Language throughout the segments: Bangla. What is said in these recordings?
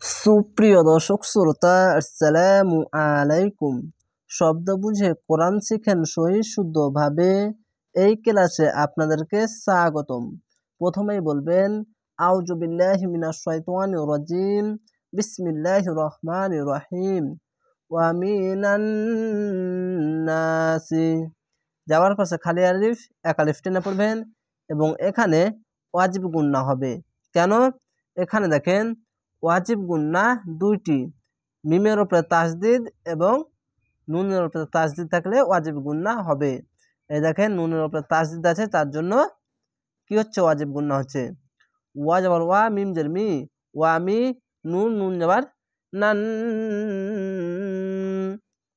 সুপ্রিয় দর্শক শ্রোতা, আসসালামু আলাইকুম। শব্দ বুঝে কোরআন শিখেন সহি শুদ্ধভাবে, এই ক্লাসে আপনাদেরকে স্বাগতম। প্রথমেই বলবেন আউযু বিল্লাহি মিনাশ শাইতানির রাজিম, বিসমিল্লাহির রহমানির রহিম। ওয়া মিনান নাসি, যাওয়ার পাশে খালি আলিফ এক আলিফ টেনে পড়বেন এবং এখানে ওয়াজিব গুন্না হবে। কেন? এখানে দেখেন ওয়াজিব গুন্না দুইটি, মিমের উপরে তাসদিদ এবং নুনের উপরে তাসদিদ থাকলে ওয়াজিব গুন্না হবে। এই দেখেন নুনের উপরে তাসদিদ আছে, তার জন্য কি হচ্ছে? ওয়াজিব গুন্না হচ্ছে। ওয়া যাবার ওয়া, মিম জের মি, ওয়া মি, নুন নুন যাবার নান,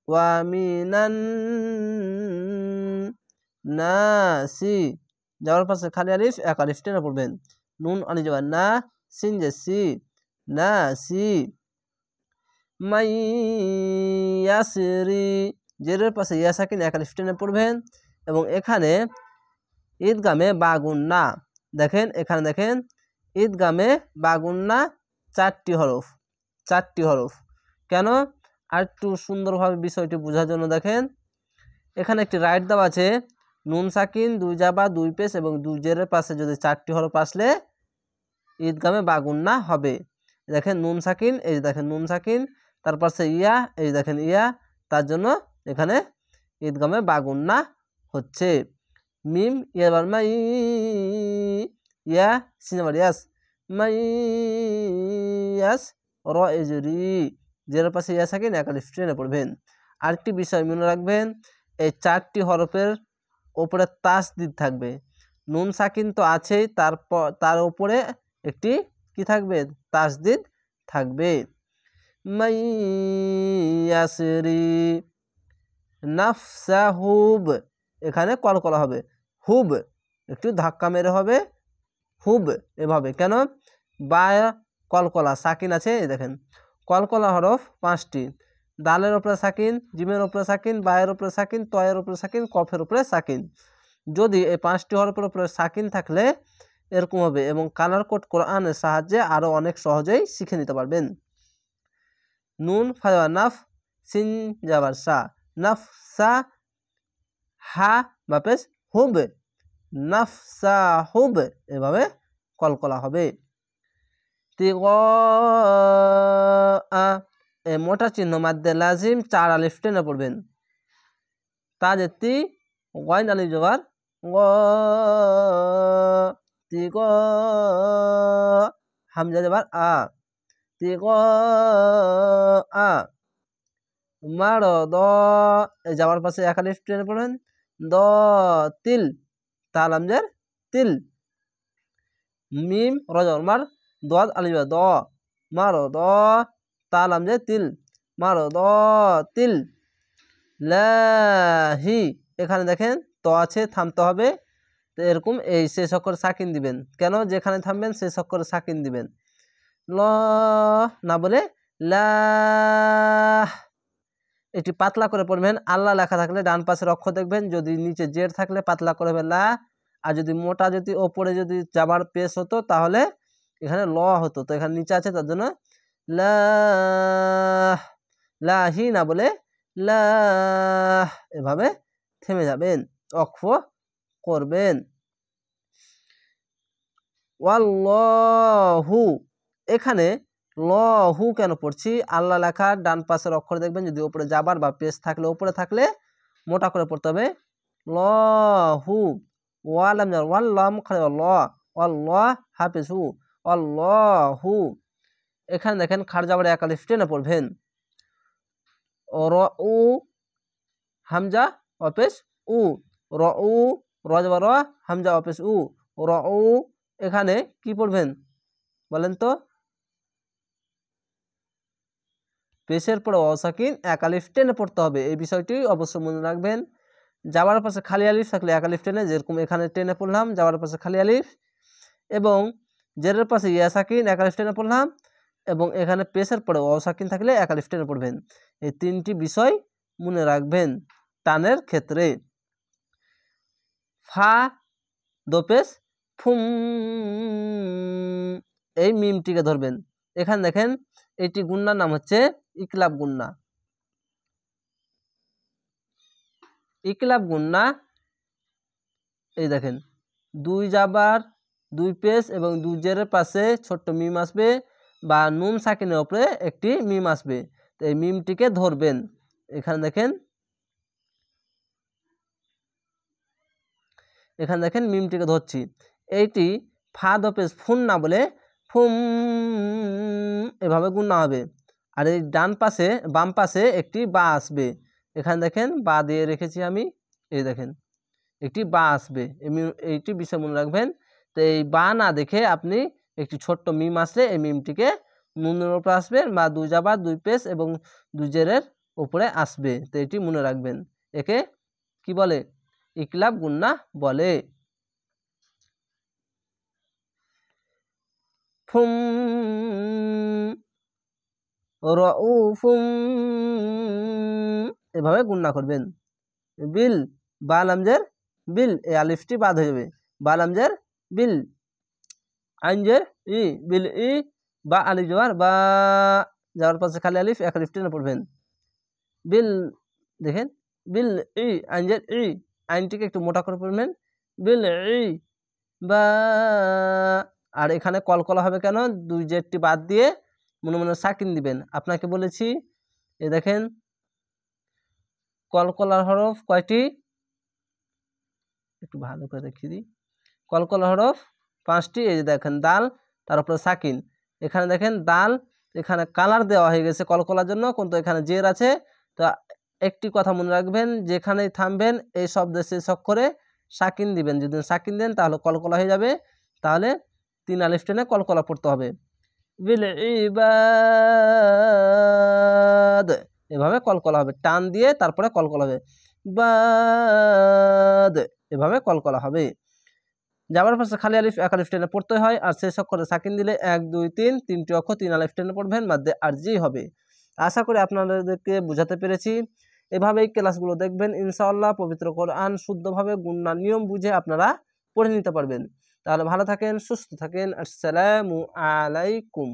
ওয়া মিনান নাসি, যাওয়ার পাশে খালি আলিফ এক আলিফ টেনে পড়বেন। নুন আলি যাবার না, সিন যে সি, নাসি। মাইয়াসরি, জেরের পাশে ইয়া সাকিন এক আলিফ টেনে পড়বেন এবং এখানে ঈদগামে বাগুন্না, দেখেন এখানে দেখেন ঈদগামে বাগুন্না চারটি হরফ। কেন? আর একটু সুন্দরভাবে বিষয়টি বোঝার জন্য দেখেন এখানে একটি রাইট দেওয়া আছে, নুন সাকিন দুই জাবা দুই পেশ এবং দুই জেরের পাশে যদি চারটি হরফ আসলে ঈদগামে বাগুন্না হবে। দেখেন নুন সাকিন, এই দেখেন নুন সাকিন, তার পাশে ইয়া, এই দেখেন ইয়া, তার জন্য এখানে ঈদগামে বাগুন্না হচ্ছে। মিম ইয়াবার মাই, ইয়া সিনেমার ইয়াস, মাই ইয়াস, র এজরি, জেরের পাশে ইয়া সাকিন এক আলিফ টেনে পড়বেন। আরেকটি বিষয় মনে রাখবেন, এই চারটি হরফের ওপরে তাসদিদ থাকবে। নুন সাকিন তো আছেই, তার উপরে একটি কি থাকবে? তাসদিদ থাকবে। মাইয়াসরি নাফসাহুব, এখানে কলকলা হবে, হুব একটু ধাক্কা মেরে হবে, হুব এভাবে। কেন? বা কলকলা সাকিন আছে, দেখেন কলকলা হরফ পাঁচটি, দালের উপরে সাকিন, জিমের উপরে সাকিন, বায়ের উপরে সাকিন, তয়ের উপরে সাকিন, কফের উপরে সাকিন। যদি এই পাঁচটি হরফের উপরে সাকিন থাকলে এরকম হবে এবং কালার কোড কোরআনের সাহায্যে আরও অনেক সহজেই শিখে নিতে পারবেন। নুন ফাজা নাফ, সিন যাবার সা, নাফসা, হা বাপেস হুব, নাফসা হুব, এভাবে কলকলা হবে। তিগা, এ মোটা চিহ্ন মাদ্দে লাজিম চার আলিফ টেনে পড়বেন। তাজে তি, ওয়াইন আলিফ জবর গ, তিগা, হামজা জবর আ, তিগা আ। মার দ, যাওয়ার পাশে এক আলিফ টেনে পড়বেন। দ তিল, তাল হামজার তিল। মিম রজর মার, দোয়াদ আলিফ দ, মার দ, তাল হামজার তিল, মার দ তিল। লাহি, এখানে দেখেন ত আছে, থামতে হবে, তো এরকম এই শেষ অক্ষরে সাকিন দিবেন। কেন? যেখানে থামবেন শেষ অক্ষরে সাকিন দিবেন। ল না বলে লা, এটি পাতলা করে পড়বেন। আল্লাহ লেখা থাকলে ডান পাশের অক্ষর দেখবেন, যদি নিচে জের থাকলে পাতলা করে হবে লা, আর যদি মোটা যদি ওপরে যদি যাবার পেশ হতো তাহলে এখানে ল হতো, তো এখানে নিচে আছে তার জন্য লা, লাহি না বলে লা, এভাবে থেমে যাবেন, অক্ষ করবেন। ওয়াল্লাহু, এখানে লহু কেন পড়ছি? আল্লাহ লেখার ডান পাশের অক্ষর দেখবেন, যদি ওপরে যাবার বা পেশ থাকলে ওপরে থাকলে মোটা করে পড়তে হবে লহু। ওয়ালাম ওয়াল্লাম খালি ল, আল্লাহ হাফিজু, আল্লাহু। এখানে দেখেন খার যাবার এক আলিফ টেনে পড়বেন। র উ, হামজা অপেশ উ, র উ, র যাবার র, হামজা অপেশ উ, র উ। এখানে কি পড়বেন বলেন তো? পেশের পরে অসাকিন এক আলিফ টেনে পড়তে হবে, এই বিষয়টি অবশ্যই মনে রাখবেন। যাওয়ার পাশে খালি আলিফ থাকলে এক আলিফ টেনে, যেরকম এখানে টেনে পড়লাম যাওয়ার পাশে খালি আলিফ, এবং জেরের পাশে ইয়া সাকিন এক আলিফ টেনে পড়লাম, এবং এখানে পেশের পরে অসাকিন থাকলে এক আলিফ টেনে পড়বেন। এই তিনটি বিষয় মনে রাখবেন টানের ক্ষেত্রে। ফা দোপেশ ফুম, এই মিমটিকে ধরবেন, এখানে দেখেন এটি গুন্নার নাম হচ্ছে ইকলাব গুন্না। ইকলাব গুন্না এই দেখেন 2 জাবার 2 পেশ এবং 2 জেরের পাশে ছোট্ট মিম আসবে বা নুন সাকিনের উপরে একটি মিম আসবে। তো এই মিমটিকে ধরবেন। এখানে দেখেন মিমটিকে ধরছি। এইটি ফা দপেশ ফুন না বলে ফুম এভাবে গুন্না হবে। আর এই বাম পাশে একটি বা আসবে। এখানে দেখেন বা দিয়ে রেখেছি আমি, এই দেখেন একটি বা আসবে, এইটি বিষয় মনে রাখবেন। তো এই বা না দেখে আপনি একটি ছোট্ট মিম আসলে এই মিমটিকে নুনের উপরে আসবে বা 2 জাবার 2 পেশ এবং 2 জেরের উপরে আসবে। তো এটি মনে রাখবেন। একে কি বলে? ইকলাব গুন্না বলে। ফুম রউফুম এভাবে গুন্না করবেন। বিল বা লামজের বিল, এই আলিফটি বাদ হয়ে যাবে। বা লামজের বিল, আইনজের ই, বিল ই, বা আলিফ জবর বা, যাওয়ার পাশে খালি আলিফ, এক আলিফ টেনে পড়বেন। বিল দেখেন বিল ই, আইনজের ই, আইনটিকে একটু মোটা করে পড়বেন। বিল ই বা। আর এখানে কলকলা হবে কেন? 2 জেরটি বাদ দিয়ে মনে মনে সাকিন দিবেন। আপনাকে বলেছি এই দেখেন কলকলার হরফ কয়টি? একটু ভালো করে দেখিয়ে দিই। কলকলা হরফ 5টি। এই যে দেখেন দাল, তার উপরে সাকিন। এখানে দেখেন দাল, এখানে কালার দেওয়া হয়ে গেছে কলকলার জন্য, কিন্তু এখানে জের আছে। তো একটি কথা মনে রাখবেন, যেখানেই থামবেন এই শব্দের শেষ অক্ষরে সাকিন দিবেন। যদি সাকিন দেন তাহলে কলকলা হয়ে যাবে। তাহলে 3 আলিফ টেনে কলকলা পড়তে হবে। বিল ইবাদ এভাবে কলকলা হবে, টান দিয়ে তারপরে কলকলা হবে। বাদ এভাবে কলকলা হবে। যাবার পাশে খালি আলিফ, এক আলিফ টেনে পড়তে হয়। আর শেষ অক্ষরে সাকিন দিলে 1 2 3 তিনটি অক্ষর 3 আলিফ টেনে পড়বেন, মাদ্দে আরজি হবে। আশা করি আপনাদেরকে বোঝাতে পেরেছি। এভাবেই ক্লাসগুলো দেখবেন, ইনশাআল্লাহ পবিত্র কোরআন শুদ্ধভাবে গুণনার নিয়ম বুঝে আপনারা পড়ে নিতে পারবেন। তাহলে ভালো থাকেন, সুস্থ থাকেন। আসসালামু আলাইকুম।